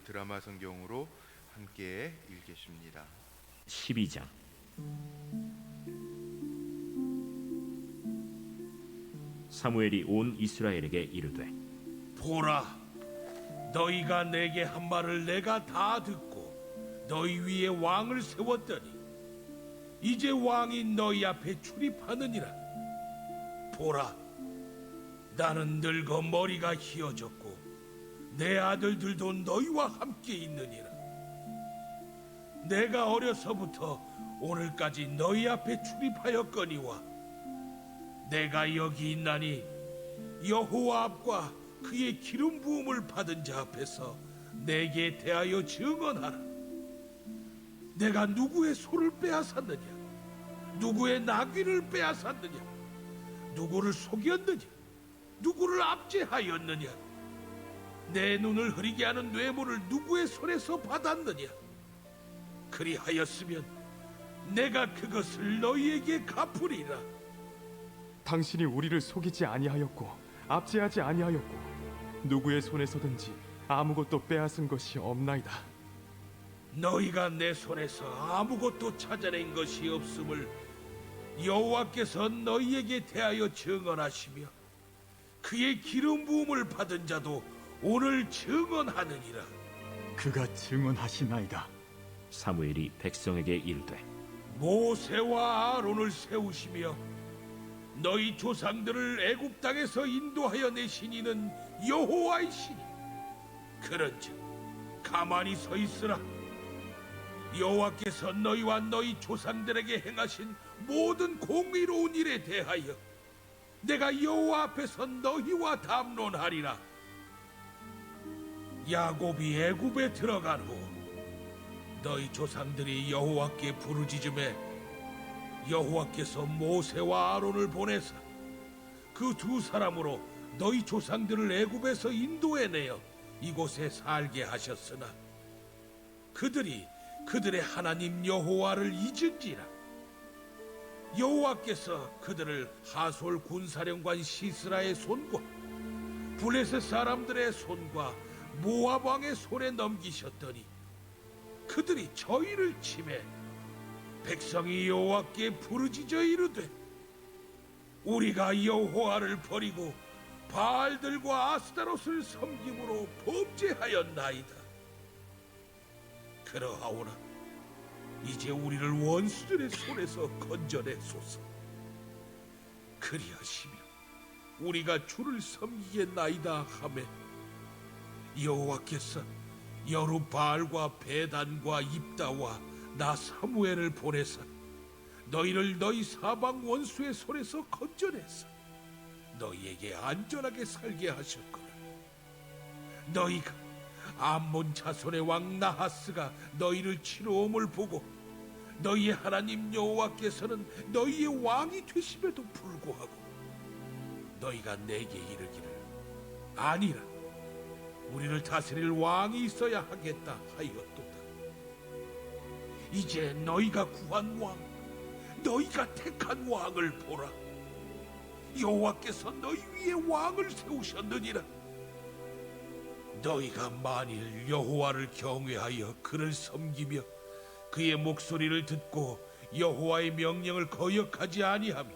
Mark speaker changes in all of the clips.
Speaker 1: 우리 드라마 성경으로 함께 읽겠습니다.
Speaker 2: 12장. 사무엘이 온 이스라엘에게 이르되,
Speaker 3: 보라, 너희가 내게 한 말을 내가 다 듣고 너희 위에 왕을 세웠더니 이제 왕이 너희 앞에 출입하느니라. 보라, 나는 늙어 머리가 희어졌고 내 아들들도 너희와 함께 있느니라. 내가 어려서부터 오늘까지 너희 앞에 출입하였거니와 내가 여기 있나니 여호와 앞과 그의 기름 부음을 받은 자 앞에서 내게 대하여 증언하라. 내가 누구의 소를 빼앗았느냐? 누구의 나귀를 빼앗았느냐? 누구를 속였느냐? 누구를 압제하였느냐? 내 눈을 흐리게 하는 뇌물을 누구의 손에서 받았느냐? 그리하였으면 내가 그것을 너희에게 갚으리라.
Speaker 4: 당신이 우리를 속이지 아니하였고 압제하지 아니하였고 누구의 손에서든지 아무것도 빼앗은 것이 없나이다.
Speaker 3: 너희가 내 손에서 아무것도 찾아낸 것이 없음을 여호와께서 너희에게 대하여 증언하시며 그의 기름 부음을 받은 자도 오늘 증언하느니라.
Speaker 5: 그가 증언하시나이다.
Speaker 2: 사무엘이 백성에게 이르되,
Speaker 3: 모세와 아론을 세우시며 너희 조상들을 애굽 땅에서 인도하여 내신 이는 여호와이시니 그런즉 가만히 서 있으라. 여호와께서 너희와 너희 조상들에게 행하신 모든 공의로운 일에 대하여 내가 여호와 앞에서 너희와 담론하리라. 야곱이 애굽에 들어간 후 너희 조상들이 여호와께 부르짖음에 여호와께서 모세와 아론을 보내사 그 두 사람으로 너희 조상들을 애굽에서 인도해내어 이곳에 살게 하셨으나 그들이 그들의 하나님 여호와를 잊은지라. 여호와께서 그들을 하솔 군사령관 시스라의 손과 블레셋 사람들의 손과 모압 왕의 손에 넘기셨더니 그들이 저희를 치매 백성이 여호와께 부르짖어 이르되 우리가 여호와를 버리고 바알들과 아스타롯을 섬김으로 범죄하였나이다. 그러하오나 이제 우리를 원수들의 손에서 건져내소서. 그리하시며 우리가 주를 섬기겠나이다 하매 여호와께서 여룻바알과 베단과 입다와 나 사무엘을 보내사 너희를 너희 사방 원수의 손에서 건져내사 너희에게 안전하게 살게 하셨거늘. 너희가 암몬 자손의 왕 나하스가 너희를 치러옴을 보고 너희의 하나님 여호와께서는 너희의 왕이 되심에도 불구하고 너희가 내게 이르기를 아니라 우리를 다스릴 왕이 있어야 하겠다 하였도다. 이제 너희가 구한 왕, 너희가 택한 왕을 보라. 여호와께서 너희 위에 왕을 세우셨느니라. 너희가 만일 여호와를 경외하여 그를 섬기며 그의 목소리를 듣고 여호와의 명령을 거역하지 아니하며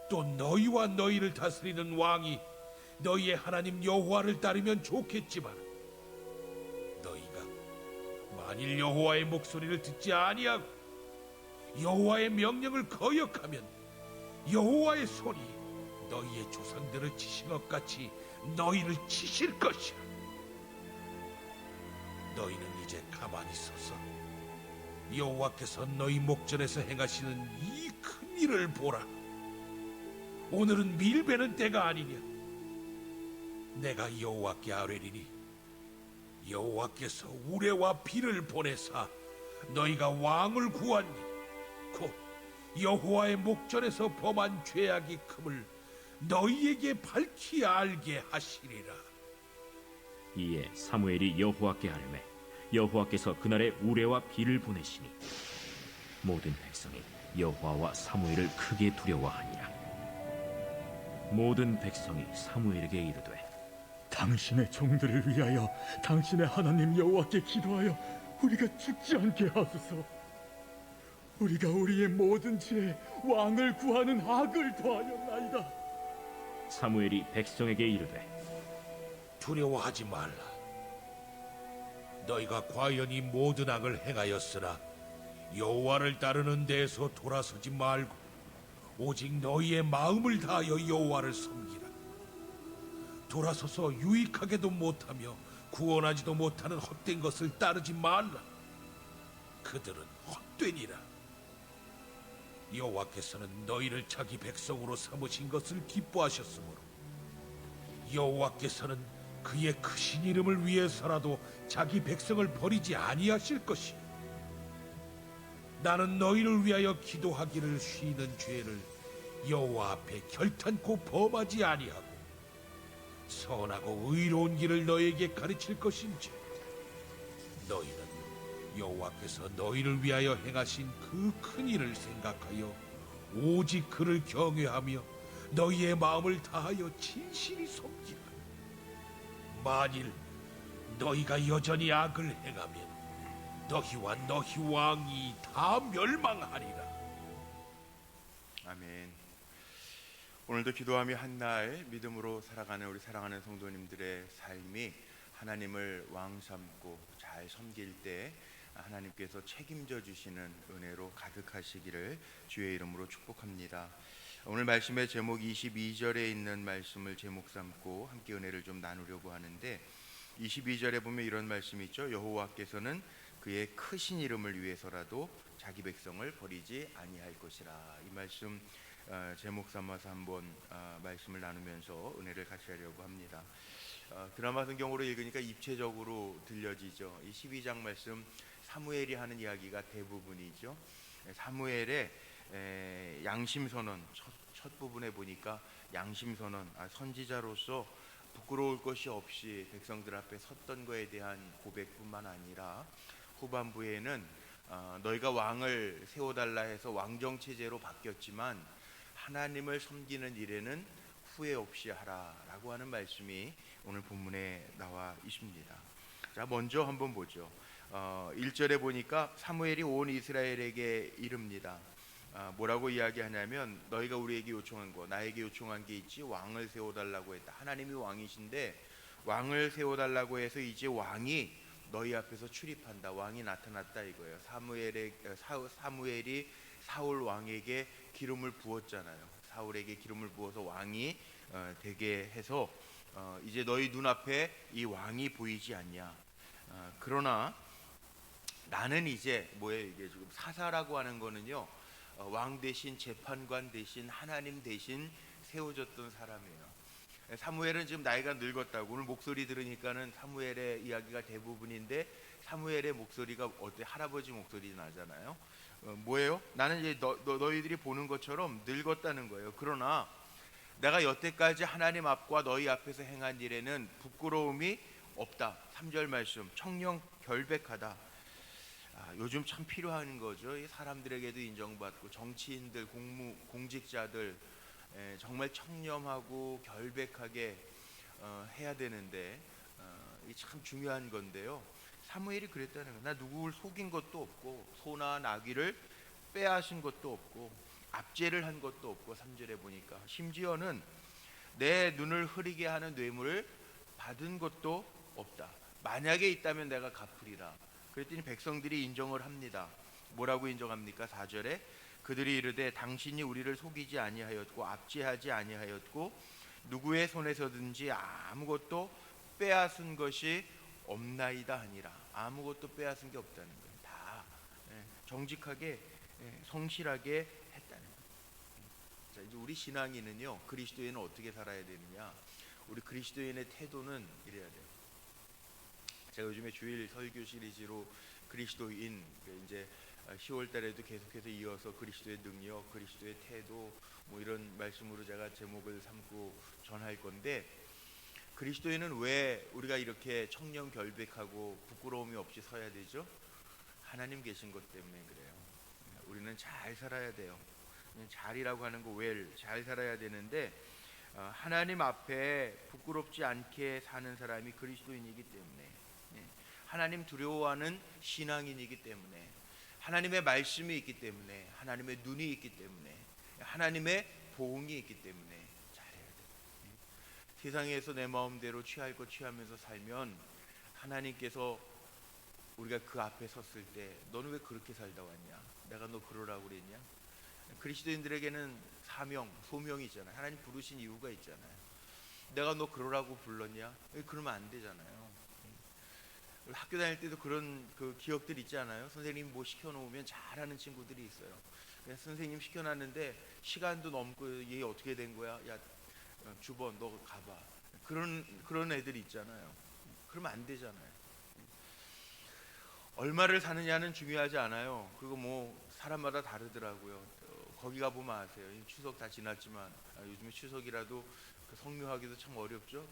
Speaker 3: 또 너희와 너희를 다스리는 왕이 너희의 하나님 여호와를 따르면 좋겠지만 너희가 만일 여호와의 목소리를 듣지 아니하고 여호와의 명령을 거역하면 여호와의 손이 너희의 조상들을 치신 것 같이 너희를 치실 것이라. 너희는 이제 가만히 서서 여호와께서 너희 목전에서 행하시는 이 큰 일을 보라. 오늘은 밀베는 때가 아니냐. 내가 여호와께 아뢰리니 여호와께서 우레와 비를 보내사 너희가 왕을 구하니 곧 여호와의 목전에서 범한 죄악이 큼을 너희에게 밝히 알게 하시리라.
Speaker 2: 이에 사무엘이 여호와께 아뢰매 여호와께서 그날에 우레와 비를 보내시니 모든 백성이 여호와와 사무엘을 크게 두려워하니라. 모든 백성이 사무엘에게 이르되
Speaker 5: 당신의 종들을 위하여 당신의 하나님 여호와께 기도하여 우리가 죽지 않게 하소서. 우리가 우리의 모든 죄에 왕을 구하는 악을 더하였나이다.
Speaker 2: 사무엘이 백성에게 이르되
Speaker 3: 두려워하지 말라. 너희가 과연 이 모든 악을 행하였으나 여호와를 따르는 데에서 돌아서지 말고 오직 너희의 마음을 다하여 여호와를 섬기라. 돌아서서 유익하게도 못하며 구원하지도 못하는 헛된 것을 따르지 말라. 그들은 헛되니라. 여호와께서는 너희를 자기 백성으로 삼으신 것을 기뻐하셨으므로 여호와께서는 그의 크신 이름을 위해서라도 자기 백성을 버리지 아니하실 것이요. 나는 너희를 위하여 기도하기를 쉬는 죄를 여호와 앞에 결탄코 범하지 아니하고 선하고 의로운 길을 너희에게 가르칠 것인지 너희는 여호와께서 너희를 위하여 행하신 그 큰 일을 생각하여 오직 그를 경외하며 너희의 마음을 다하여 진실이 섬기라. 만일 너희가 여전히 악을 행하면 너희와 너희 왕이 다 멸망하리라.
Speaker 1: 아멘. 오늘도 기도하며 한날 믿음으로 살아가는 우리 사랑하는 성도님들의 삶이 하나님을 왕 삼고 잘 섬길 때 하나님께서 책임져 주시는 은혜로 가득하시기를 주의 이름으로 축복합니다. 오늘 말씀의 제목 22절에 있는 말씀을 제목 삼고 함께 은혜를 좀 나누려고 하는데 22절에 보면 이런 말씀이 있죠. 여호와께서는 그의 크신 이름을 위해서라도 자기 백성을 버리지 아니할 것이라. 이 말씀 제목 삼아서 한번 말씀을 나누면서 은혜를 같이 하려고 합니다. 드라마 성경으로 읽으니까 입체적으로 들려지죠. 이 12장 말씀 사무엘이 하는 이야기가 대부분이죠. 사무엘의 양심선언 첫 부분에 보니까 양심선언, 선지자로서 부끄러울 것이 없이 백성들 앞에 섰던 것에 대한 고백뿐만 아니라 후반부에는 너희가 왕을 세워달라 해서 왕정체제로 바뀌었지만 하나님을 섬기는 일에는 후회 없이 하라라고 하는 말씀이 오늘 본문에 나와 있습니다. 자, 먼저 한번 보죠. 1절에 보니까 사무엘이 온 이스라엘에게 이릅니다. 뭐라고 이야기하냐면 너희가 우리에게 요청한 거, 나에게 요청한 게 있지. 왕을 세워달라고 했다. 하나님이 왕이신데 왕을 세워달라고 해서 이제 왕이 너희 앞에서 출입한다. 왕이 나타났다 이거예요. 사무엘이 사울 왕에게 기름을 부었잖아요. 사울에게 기름을 부어서 왕이 되게 해서 이제 너희 눈앞에 이 왕이 보이지 않냐. 그러나 나는 이제 뭐예요? 이게 지금 사사라고 하는 거는요, 왕 대신 재판관 대신 하나님 대신 세워졌던 사람이에요. 사무엘은 지금 나이가 늙었다고. 오늘 목소리 들으니까는 사무엘의 이야기가 대부분인데 사무엘의 목소리가 어때? 할아버지 목소리 나잖아요. 뭐예요? 나는 이제 너희들이 보는 것처럼 늙었다는 거예요. 그러나 내가 여태까지 하나님 앞과 너희 앞에서 행한 일에는 부끄러움이 없다. 3절 말씀, 청령 결백하다. 요즘 참 필요한 거죠. 이 사람들에게도 인정받고 정치인들, 공직자들 정말 청렴하고 결백하게 해야 되는데 이 참 중요한 건데요. 사무엘이 그랬다는 거예요. 나 누구를 속인 것도 없고 소나 나귀를 빼앗은 것도 없고 압제를 한 것도 없고 3절에 보니까 심지어는 내 눈을 흐리게 하는 뇌물을 받은 것도 없다. 만약에 있다면 내가 갚으리라. 그랬더니 백성들이 인정을 합니다. 뭐라고 인정합니까? 4절에 그들이 이르되 당신이 우리를 속이지 아니하였고 압제하지 아니하였고 누구의 손에서든지 아무것도 빼앗은 것이 없나이다 하니라. 아무것도 빼앗은 게 없다는 거예요. 다 정직하게 성실하게 했다는 거예요. 자, 이제 우리 신앙인은요, 그리스도인은 어떻게 살아야 되느냐? 우리 그리스도인의 태도는 이래야 돼요. 제가 요즘에 주일 설교 시리즈로 그리스도인, 이제 10월 달에도 계속해서 이어서 그리스도의 능력, 그리스도의 태도 뭐 이런 말씀으로 제가 제목을 삼고 전할 건데, 그리스도인은 왜 우리가 이렇게 청렴 결백하고 부끄러움이 없이 서야 되죠? 하나님 계신 것 때문에 그래요. 우리는 잘 살아야 돼요. 잘이라고 하는 거 웰, 잘 살아야 되는데 하나님 앞에 부끄럽지 않게 사는 사람이 그리스도인이기 때문에, 하나님 두려워하는 신앙인이기 때문에, 하나님의 말씀이 있기 때문에, 하나님의 눈이 있기 때문에, 하나님의 보응이 있기 때문에 잘해야 돼요. 세상에서 내 마음대로 취할 것 취하면서 살면 하나님께서 우리가 그 앞에 섰을 때 너는 왜 그렇게 살다 왔냐? 내가 너 그러라고 그랬냐? 그리스도인들에게는 사명, 소명이 있잖아요. 하나님 부르신 이유가 있잖아요. 내가 너 그러라고 불렀냐? 그러면 안 되잖아요. 학교 다닐 때도 그런 그 기억들 있지 않아요? 선생님 뭐 시켜놓으면 잘하는 친구들이 있어요. 그래서 선생님 시켜놨는데 시간도 넘고 얘 어떻게 된 거야? 야 주번 너 가봐. 그런 애들이 있잖아요. 그러면 안 되잖아요. 얼마를 사느냐는 중요하지 않아요. 그거 뭐 사람마다 다르더라고요. 거기 가 보면 아세요. 추석 다 지났지만 요즘에 추석이라도 그 성묘하기도 참 어렵죠.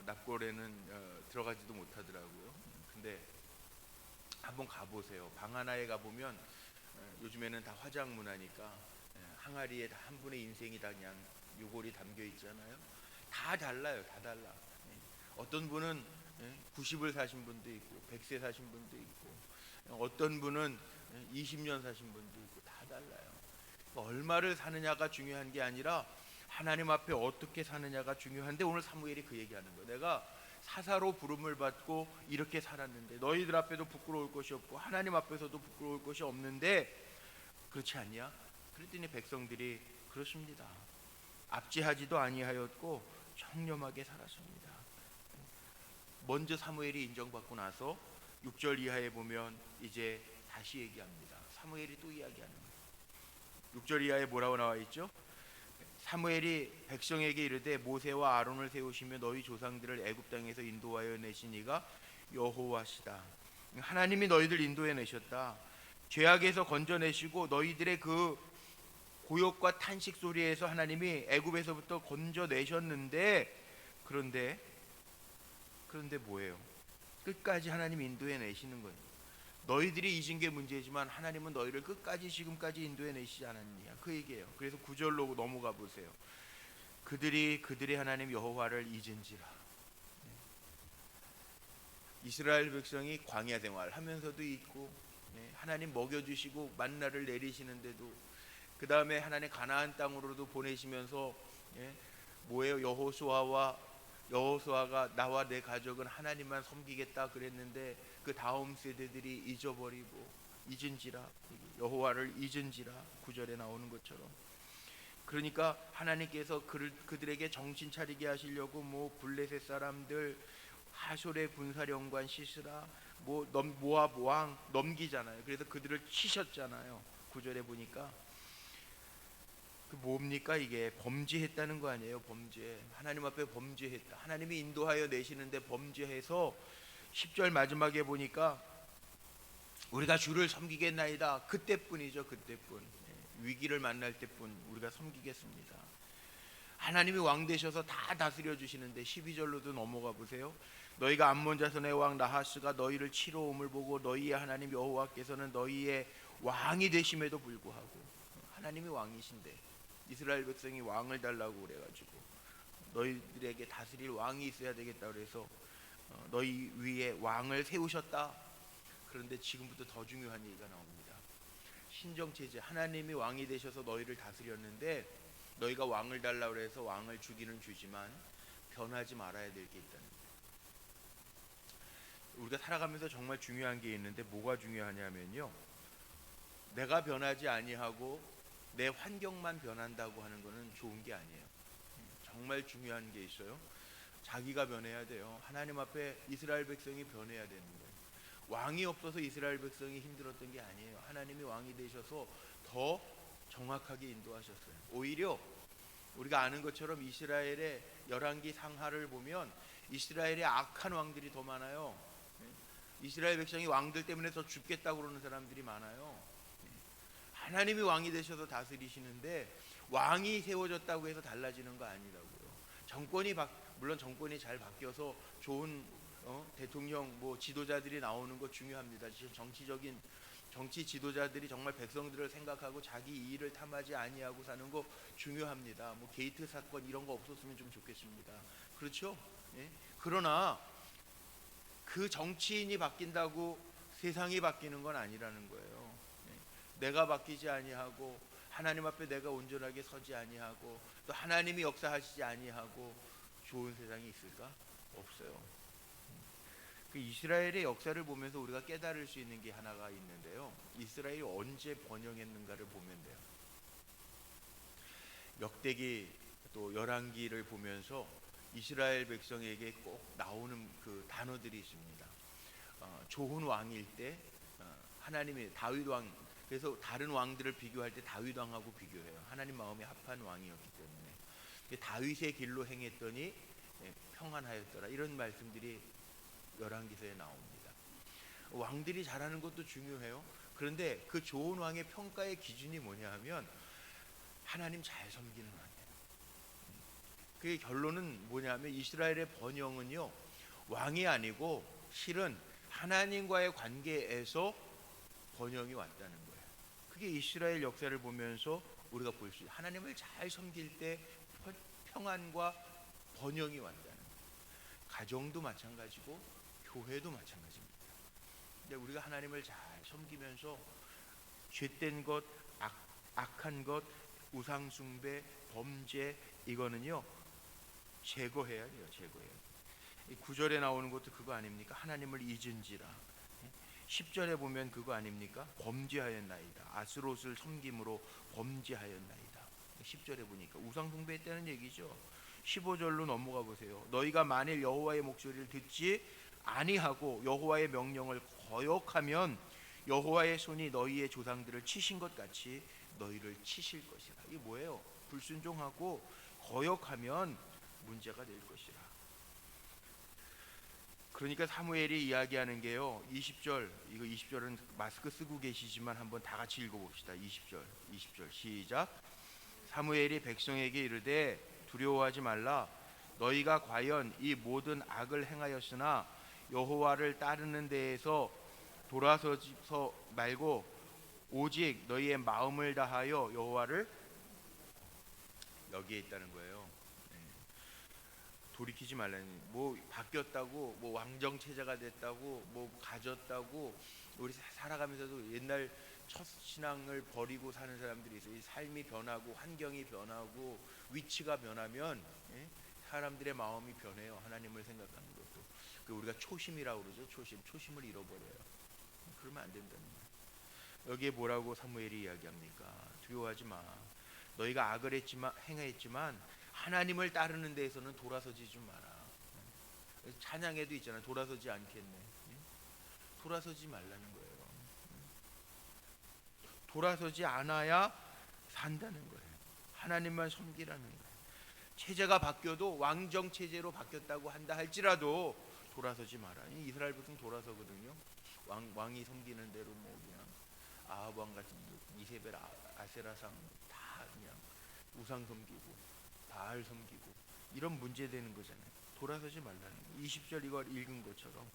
Speaker 1: 납골에는 들어가지도 못하더라고요. 근데 한번 가보세요. 방 하나에 가보면 요즘에는 다 화장 문화니까 항아리에 다 한 분의 인생이 다 그냥 요골이 담겨 있잖아요. 다 달라요. 다 달라. 어떤 분은 90을 사신 분도 있고 100세 사신 분도 있고 어떤 분은 20년 사신 분도 있고 다 달라요. 얼마를 사느냐가 중요한 게 아니라 하나님 앞에 어떻게 사느냐가 중요한데, 오늘 사무엘이 그 얘기하는 거예요. 내가 사사로 부름을 받고 이렇게 살았는데 너희들 앞에도 부끄러울 것이 없고 하나님 앞에서도 부끄러울 것이 없는데 그렇지 않냐? 그랬더니 백성들이 그렇습니다. 압제하지도 아니하였고 청렴하게 살았습니다. 먼저 사무엘이 인정받고 나서 6절 이하에 보면 이제 다시 얘기합니다. 사무엘이 또 이야기하는 거예요. 6절 이하에 뭐라고 나와 있죠? 사무엘이 백성에게 이르되 모세와 아론을 세우시며 너희 조상들을 애굽 땅에서 인도하여 내신 이가 여호와시다. 하나님이 너희들 인도해 내셨다. 죄악에서 건져내시고 너희들의 그 고욕과 탄식 소리에서 하나님이 애굽에서부터 건져내셨는데, 그런데 뭐예요? 끝까지 하나님 인도해 내시는 거예요. 너희들이 잊은 게 문제지만 하나님은 너희를 끝까지 지금까지 인도해 내시지 않았느냐, 그 얘기예요. 그래서 9절로 넘어가 보세요. 그들의 하나님 여호와를 잊은지라. 이스라엘 백성이 광야 생활 하면서도 있고 하나님 먹여주시고 만나를 내리시는데도, 그 다음에 하나님 가나안 땅으로도 보내시면서 뭐예요? 여호수아가 나와 내 가족은 하나님만 섬기겠다 그랬는데 그 다음 세대들이 잊어버리고 잊은지라, 여호와를 잊은지라 9절에 나오는 것처럼. 그러니까 하나님께서 그들에게 정신 차리게 하시려고 뭐 블레셋 사람들, 하솔의 군사령관 시스라, 모압 왕 넘기잖아요. 그래서 그들을 치셨잖아요. 9절에 보니까 그 뭡니까? 이게 범죄했다는 거 아니에요? 범죄. 하나님 앞에 범죄했다. 하나님이 인도하여 내시는데 범죄해서 10절 마지막에 보니까 우리가 주를 섬기겠나이다. 그때뿐이죠. 그때뿐. 위기를 만날 때뿐 우리가 섬기겠습니다. 하나님이 왕 되셔서 다 다스려 주시는데 12절로도 넘어가 보세요. 너희가 암몬 자손의 왕 나하스가 너희를 치러 옴을 보고 너희의 하나님 여호와께서는 너희의 왕이 되심에도 불구하고, 하나님이 왕이신데 이스라엘 백성이 왕을 달라고 그래가지고 너희들에게 다스릴 왕이 있어야 되겠다 그래서 너희 위에 왕을 세우셨다. 그런데 지금부터 더 중요한 얘기가 나옵니다. 신정체제, 하나님이 왕이 되셔서 너희를 다스렸는데 너희가 왕을 달라고 해서 왕을 주기는 주지만 변하지 말아야 될 게 있다는 거예요. 우리가 살아가면서 정말 중요한 게 있는데 뭐가 중요하냐면요, 내가 변하지 아니하고 내 환경만 변한다고 하는 것은 좋은 게 아니에요. 정말 중요한 게 있어요. 자기가 변해야 돼요. 하나님 앞에 이스라엘 백성이 변해야 되는 거예요. 왕이 없어서 이스라엘 백성이 힘들었던 게 아니에요. 하나님이 왕이 되셔서 더 정확하게 인도하셨어요. 오히려 우리가 아는 것처럼 이스라엘의 열왕기 상하를 보면 이스라엘의 악한 왕들이 더 많아요. 이스라엘 백성이 왕들 때문에 더 죽겠다고 그러는 사람들이 많아요. 하나님이 왕이 되셔서 다스리시는데 왕이 세워졌다고 해서 달라지는 거 아니라고요. 물론 정권이 잘 바뀌어서 좋은 대통령, 지도자들이 나오는 거 중요합니다. 정치적인 정치 지도자들이 정말 백성들을 생각하고 자기 이익을 탐하지 아니하고 사는 거 중요합니다. 뭐 게이트 사건 이런 거 없었으면 좀 좋겠습니다. 그렇죠? 예? 그러나 그 정치인이 바뀐다고 세상이 바뀌는 건 아니라는 거예요. 예? 내가 바뀌지 아니하고 하나님 앞에 내가 온전하게 서지 아니하고 또 하나님이 역사하시지 아니하고 좋은 세상이 있을까? 없어요. 그 이스라엘의 역사를 보면서 우리가 깨달을 수 있는 게 하나가 있는데요. 이스라엘이 언제 번영했는가를 보면 돼요. 역대기 또 열왕기를 보면서 이스라엘 백성에게 꼭 나오는 그 단어들이 있습니다. 좋은 왕일 때 하나님이 다윗 왕, 그래서 다른 왕들을 비교할 때 다윗 왕하고 비교해요. 하나님 마음에 합한 왕이었기 때문에 다윗의 길로 행했더니 평안하였더라, 이런 말씀들이 열왕기서에 나옵니다. 왕들이 잘하는 것도 중요해요. 그런데 그 좋은 왕의 평가의 기준이 뭐냐 하면 하나님 잘 섬기는 왕이에요. 그 결론은 뭐냐면 이스라엘의 번영은요, 왕이 아니고 실은 하나님과의 관계에서 번영이 왔다는 거예요. 그게 이스라엘 역사를 보면서 우리가 볼 수 있어요. 하나님을 잘 섬길 때 평안과 번영이 왔다는 거예요. 가정도 마찬가지고 교회도 마찬가지입니다. 근데 우리가 하나님을 잘 섬기면서 죄된 것, 악한 것, 우상 숭배, 범죄, 이거는요 제거해야 돼요. 제거해야 돼요. 9절에 나오는 것도 그거 아닙니까? 하나님을 잊은지라. 10절에 보면 그거 아닙니까? 범죄하였나이다. 아스롯을 섬김으로 범죄하였나이다. 10절에 보니까 우상 숭배했다는 얘기죠. 15절로 넘어가 보세요. 너희가 만일 여호와의 목소리를 듣지 아니하고 여호와의 명령을 거역하면 여호와의 손이 너희의 조상들을 치신 것 같이 너희를 치실 것이라. 이게 뭐예요? 불순종하고 거역하면 문제가 될 것이라. 그러니까 사무엘이 이야기하는 게요, 20절, 이거 20절은 마스크 쓰고 계시지만 한번 다 같이 읽어봅시다. 20절 시작. 사무엘이 백성에게 이르되 두려워하지 말라. 너희가 과연 이 모든 악을 행하였으나 여호와를 따르는 데에서 돌아서서 말고 오직 너희의 마음을 다하여 여호와를, 여기에 있다는 거예요. 돌이키지 말라니. 뭐 바뀌었다고, 뭐 왕정 체제가 됐다고, 뭐 가졌다고, 우리 살아가면서도 옛날 첫 신앙을 버리고 사는 사람들이 있어요. 이 삶이 변하고 환경이 변하고 위치가 변하면 사람들의 마음이 변해요. 하나님을 생각하는 것도. 그 우리가 초심이라고 그러죠. 초심을 잃어버려요. 그러면 안 된다는 거예요. 여기에 뭐라고 사무엘이 이야기합니까? 두려워하지 마. 너희가 악을 행했지만 하나님을 따르는 데에서는 돌아서지 좀 마라. 찬양에도 있잖아요. 돌아서지 않겠네. 돌아서지 말라는 거예요. 돌아서지 않아야 산다는 거예요. 하나님만 섬기라는 거예요. 체제가 바뀌어도 왕정 체제로 바뀌었다고 한다 할지라도 돌아서지 마라. 이스라엘 백성 돌아서거든요. 왕이 섬기는 대로 뭐 그냥 아합 왕 같은 이세벨, 아세라상 다 그냥 우상 섬기고 바알 섬기고 이런 문제 되는 거잖아요. 돌아서지 말라는 거예요. 20절 이걸 읽은 것처럼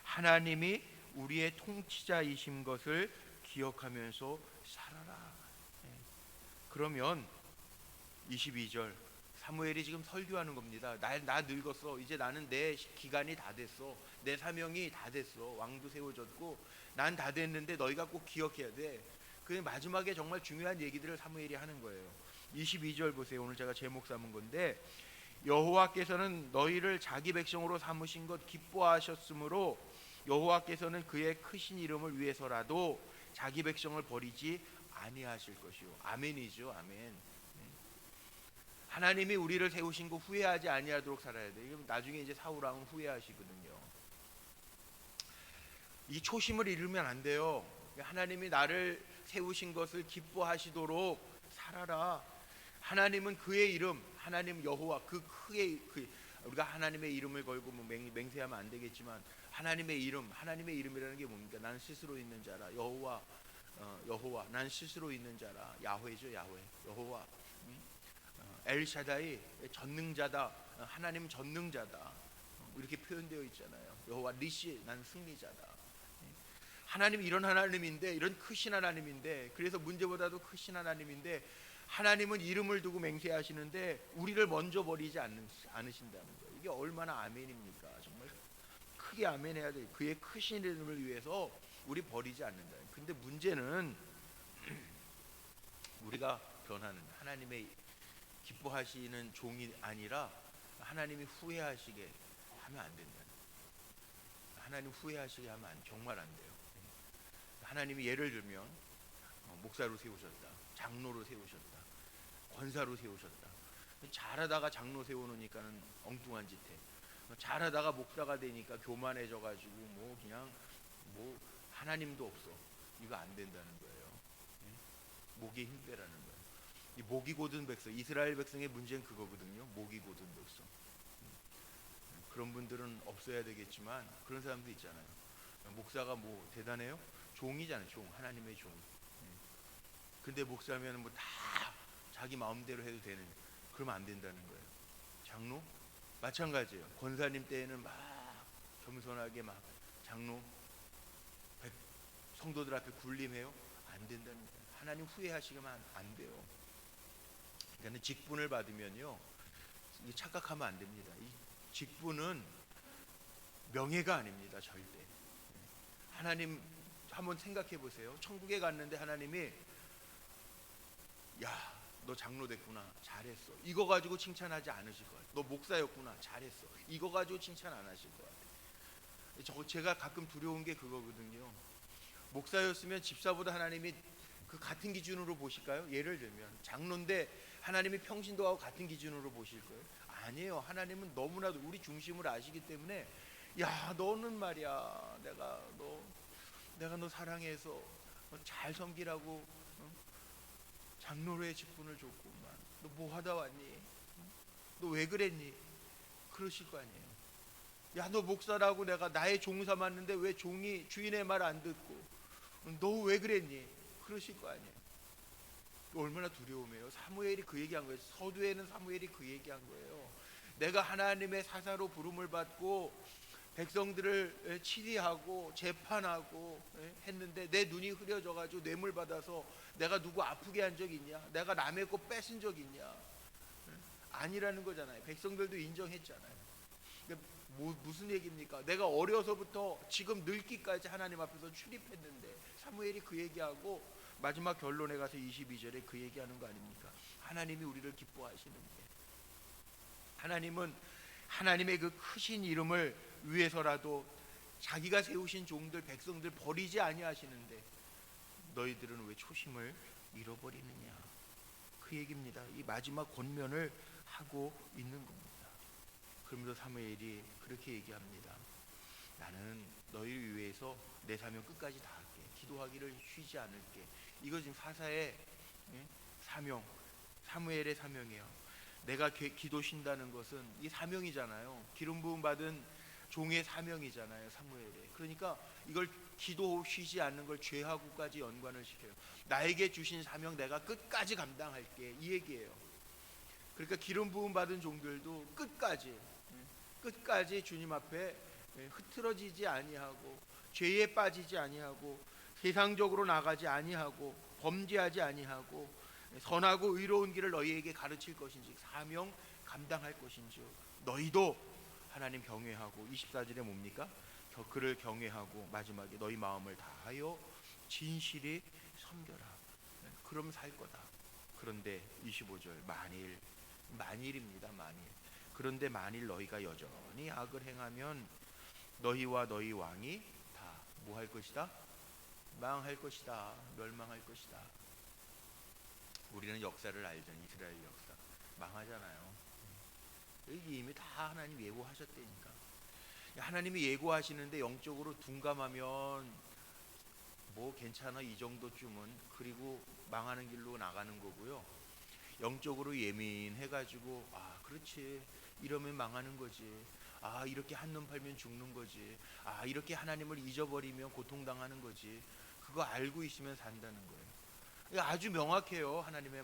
Speaker 1: 하나님이 우리의 통치자이신 것을 기억하면서 살아라. 그러면 22절 사무엘이 지금 설교하는 겁니다. 나 늙었어. 이제 나는 내 기간이 다 됐어. 내 사명이 다 됐어. 왕도 세워졌고 난 다 됐는데 너희가 꼭 기억해야 돼. 그 마지막에 정말 중요한 얘기들을 사무엘이 하는 거예요. 22절 보세요. 오늘 제가 제목 삼은 건데 여호와께서는 너희를 자기 백성으로 삼으신 것 기뻐하셨으므로 여호와께서는 그의 크신 이름을 위해서라도 자기 백성을 버리지 아니하실 것이요. 아멘이죠. 아멘. 하나님이 우리를 세우신 거 후회하지 아니하도록 살아야 돼. 나중에 이제 사울 왕은 후회하시거든요. 이 초심을 잃으면 안 돼요. 하나님이 나를 세우신 것을 기뻐하시도록 살아라. 하나님은 그의 이름, 하나님 여호와, 우리가 하나님의 이름을 걸고 뭐 맹세하면 안 되겠지만 하나님의 이름이라는 게 뭡니까? 난 스스로 있는 자라. 여호와, 난 스스로 있는 자라. 야훼죠, 야훼. 여호와. 엘샤다이, 전능자다. 하나님 전능자다. 이렇게 표현되어 있잖아요. 여호와 니시, 난 승리자다. 하나님 이런 하나님인데, 이런 크신 하나님인데, 그래서 문제보다도 크신 하나님인데 하나님은 이름을 두고 맹세하시는데 우리를 먼저 버리지 않으신다는 거예요. 이게 얼마나 아멘입니까? 정말 크게 아멘해야 돼요. 그의 크신 이름을 위해서 우리 버리지 않는다. 근데 문제는 우리가 변하는, 하나님의 기뻐하시는 종이 아니라 하나님이 후회하시게 하면 안 된다. 하나님 후회하시게 하면 정말 안 돼요. 하나님이 예를 들면 목사로 세우셨다, 장로로 세우셨다, 권사로 세우셨다. 잘하다가 장로 세워놓으니까는 엉뚱한 짓 해. 잘하다가 목사가 되니까 교만해져가지고 뭐 그냥 뭐 하나님도 없어. 이거 안 된다는 거예요. 목에 힘 빼라는 거예요. 이 목이 곧은 백성, 이스라엘 백성의 문제는 그거거든요. 목이 곧은 백성. 그런 분들은 없어야 되겠지만 그런 사람도 있잖아요. 목사가 뭐 대단해요? 종이잖아요. 종, 하나님의 종. 근데 목사면 뭐 다 자기 마음대로 해도 되는, 그러면 안 된다는 거예요. 장로 마찬가지예요. 권사님 때에는 막 겸손하게 막 장로 성도들 앞에 군림해요. 안 된다는 거예요. 하나님 후회하시면 안 돼요. 그러니까 직분을 받으면요, 이게 착각하면 안 됩니다. 이 직분은 명예가 아닙니다. 절대. 하나님 한번 생각해 보세요. 천국에 갔는데 하나님이 야, 너 장로 됐구나, 잘했어, 이거 가지고 칭찬하지 않으실 거예요. 너 목사였구나, 잘했어, 이거 가지고 칭찬 안 하실 거예요. 제가 가끔 두려운 게 그거거든요. 목사였으면 집사보다 하나님이 그 같은 기준으로 보실까요? 예를 들면 장로인데 하나님이 평신도하고 같은 기준으로 보실 거예요? 아니에요. 하나님은 너무나도 우리 중심을 아시기 때문에 야, 너는 말이야, 내가 너 사랑해서 잘 섬기라고 장로의 직분을 줬구만. 너 뭐 하다 왔니? 너 왜 그랬니? 그러실 거 아니에요. 야, 너 목사라고 내가 나의 종 삼았는데 왜 종이 주인의 말 안 듣고 너 왜 그랬니? 그러실 거 아니에요. 얼마나 두려움이에요. 사무엘이 그 얘기한 거예요. 서두에는 사무엘이 그 얘기한 거예요. 내가 하나님의 사사로 부름을 받고 백성들을 치리하고 재판하고 했는데 내 눈이 흐려져 가지고 뇌물 받아서 내가 누구 아프게 한 적 있냐? 내가 남의 거 뺏은 적 있냐? 아니라는 거잖아요. 백성들도 인정했잖아요. 그러니까 무슨 얘기입니까? 내가 어려서부터 지금 늙기까지 하나님 앞에서 출입했는데, 사무엘이 그 얘기하고 마지막 결론에 가서 22절에 그 얘기하는 거 아닙니까? 하나님이 우리를 기뻐하시는데, 하나님은 하나님의 그 크신 이름을 위해서라도 자기가 세우신 종들 백성들 버리지 아니하시는데 너희들은 왜 초심을 잃어버리느냐, 그 얘기입니다. 이 마지막 권면을 하고 있는 겁니다. 그러면서 사무엘이 그렇게 얘기합니다. 나는 너희를 위해서 내 사명 끝까지 다 할게. 기도하기를 쉬지 않을게. 이거 지금 사사의 사명, 사무엘의 사명이에요. 내가 기도 쉰다는 것은 이 사명이잖아요. 기름 부음 받은 종의 사명이잖아요, 사무엘의. 그러니까 이걸 기도 쉬지 않는 걸 죄하고까지 연관을 시켜요. 나에게 주신 사명 내가 끝까지 감당할게, 이 얘기예요. 그러니까 기름 부음 받은 종들도 끝까지 주님 앞에 흐트러지지 아니하고 죄에 빠지지 아니하고 세상적으로 나가지 아니하고 범죄하지 아니하고 선하고 의로운 길을 너희에게 가르칠 것인지 사명 감당할 것인지 너희도 하나님 경외하고, 24절에 뭡니까? 그를 경외하고 마지막에 너희 마음을 다하여 진실히 섬겨라. 그럼 살 거다. 그런데 25절 만일입니다. 만일. 그런데 만일 너희가 여전히 악을 행하면 너희와 너희 왕이 다 뭐 할 것이다? 망할 것이다. 멸망할 것이다. 우리는 역사를 알죠. 이스라엘 역사 망하잖아요. 여기 이미 다 하나님 예고하셨다니까. 하나님이 예고하시는데 영적으로 둔감하면 뭐 괜찮아 이 정도쯤은, 그리고 망하는 길로 나가는 거고요. 영적으로 예민해가지고 아 그렇지, 이러면 망하는 거지, 아 이렇게 한눈 팔면 죽는 거지, 아 이렇게 하나님을 잊어버리면 고통당하는 거지, 그거 알고 있으면 산다는 거예요. 아주 명확해요. 하나님의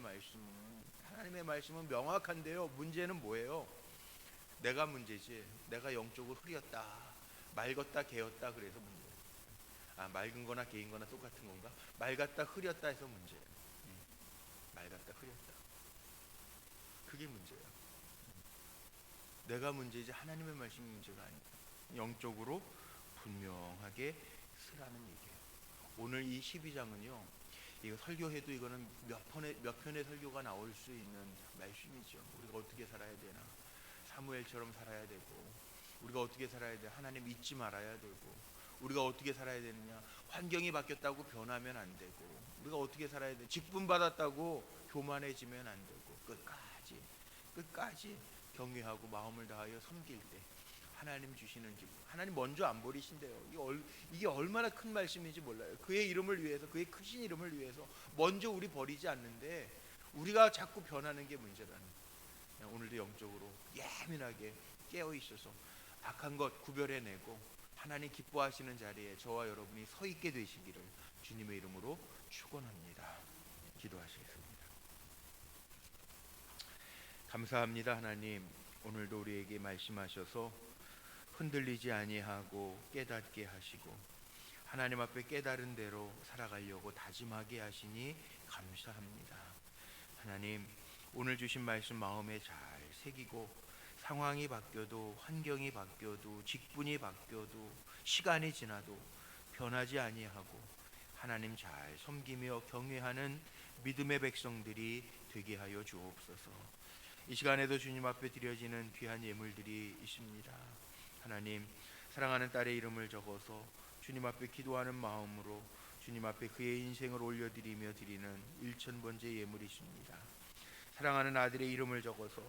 Speaker 1: 말씀은 명확한데요, 문제는 뭐예요? 내가 문제지. 내가 영적으로 흐렸다, 맑었다, 개었다, 그래서 문제예요. 맑은 거나 개인 거나 똑같은 건가? 맑았다 흐렸다 해서 문제예요. 맑았다 흐렸다. 그게 문제예요. 내가 문제이지 하나님의 말씀이 문제가 아니에요. 영적으로 분명하게 쓰라는 얘기예요. 오늘 이 12장은요. 이거 설교해도 이거는 몇 편의 설교가 나올 수 있는 말씀이죠. 우리가 어떻게 살아야 되나? 사무엘처럼 살아야 되고, 우리가 어떻게 살아야 돼? 하나님 잊지 말아야 되고, 우리가 어떻게 살아야 되느냐? 환경이 바뀌었다고 변하면 안 되고, 우리가 어떻게 살아야 돼? 직분 받았다고 교만해지면 안 되고, 끝까지 경외하고 마음을 다하여 섬길 때 하나님 주시는 기분. 하나님 먼저 안 버리신대요. 이게 얼마나 큰 말씀인지 몰라요. 그의 이름을 위해서, 그의 크신 이름을 위해서 먼저 우리 버리지 않는데 우리가 자꾸 변하는 게 문제라는 거예요. 오늘도 영적으로 예민하게 깨어 있어서 악한 것 구별해내고 하나님 기뻐하시는 자리에 저와 여러분이 서 있게 되시기를 주님의 이름으로 축원합니다. 기도하시겠습니다. 감사합니다. 하나님, 오늘도 우리에게 말씀하셔서 흔들리지 아니하고 깨닫게 하시고 하나님 앞에 깨달은 대로 살아가려고 다짐하게 하시니 감사합니다. 하나님, 오늘 주신 말씀 마음에 잘 새기고 상황이 바뀌어도 환경이 바뀌어도 직분이 바뀌어도 시간이 지나도 변하지 아니하고 하나님 잘 섬기며 경외하는 믿음의 백성들이 되게 하여 주옵소서. 이 시간에도 주님 앞에 드려지는 귀한 예물들이 있습니다. 하나님, 사랑하는 딸의 이름을 적어서 주님 앞에 기도하는 마음으로 주님 앞에 그의 인생을 올려드리며 드리는 1000번째 예물이 있습니다. 사랑하는 아들의 이름을 적어서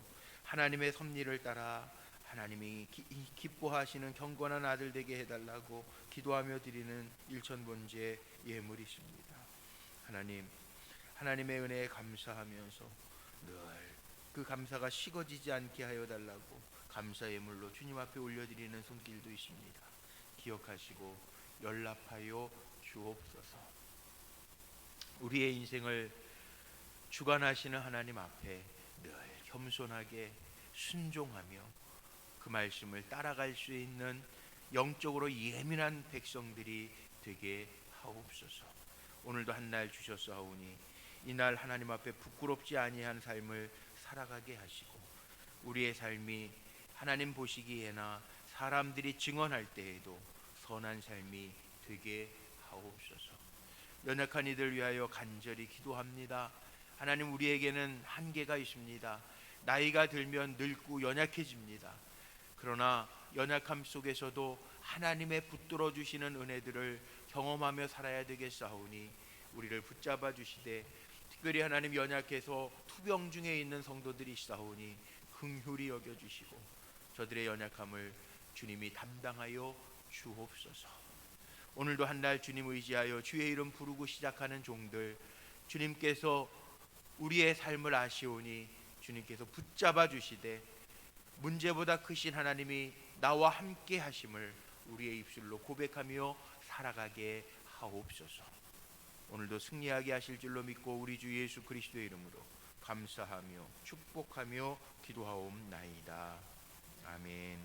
Speaker 1: 하나님의 섭리를 따라 하나님이 기뻐하시는 경건한 아들 되게 해달라고 기도하며 드리는 1000번째 예물이 있습니다. 하나님, 하나님의 은혜에 감사하면서 늘 그 감사가 식어지지 않게 하여 달라고 감사 예물로 주님 앞에 올려드리는 손길도 있습니다. 기억하시고 연락하여 주옵소서. 우리의 인생을 주관하시는 하나님 앞에 늘 겸손하게 순종하며 그 말씀을 따라갈 수 있는 영적으로 예민한 백성들이 되게 하옵소서. 오늘도 한 날 주셨사오니 이날 하나님 앞에 부끄럽지 아니한 삶을 살아가게 하시고 우리의 삶이 하나님 보시기에나 사람들이 증언할 때에도 선한 삶이 되게 하옵소서. 연약한 이들 위하여 간절히 기도합니다. 하나님, 우리에게는 한계가 있습니다. 나이가 들면 늙고 연약해집니다. 그러나 연약함 속에서도 하나님의 붙들어 주시는 은혜들을 경험하며 살아야 되겠사오니 우리를 붙잡아 주시되 특별히 하나님 연약해서 투병 중에 있는 성도들이 있사오니 긍휼히 여겨주시고 저들의 연약함을 주님이 담당하여 주옵소서. 오늘도 한 날 주님 의지하여 주의 이름 부르고 시작하는 종들, 주님께서 우리의 삶을 아시오니 주님께서 붙잡아 주시되 문제보다 크신 하나님이 나와 함께 하심을 우리의 입술로 고백하며 살아가게 하옵소서. 오늘도 승리하게 하실 줄로 믿고 우리 주 예수 그리스도의 이름으로 감사하며 축복하며 기도하옵나이다. 아멘.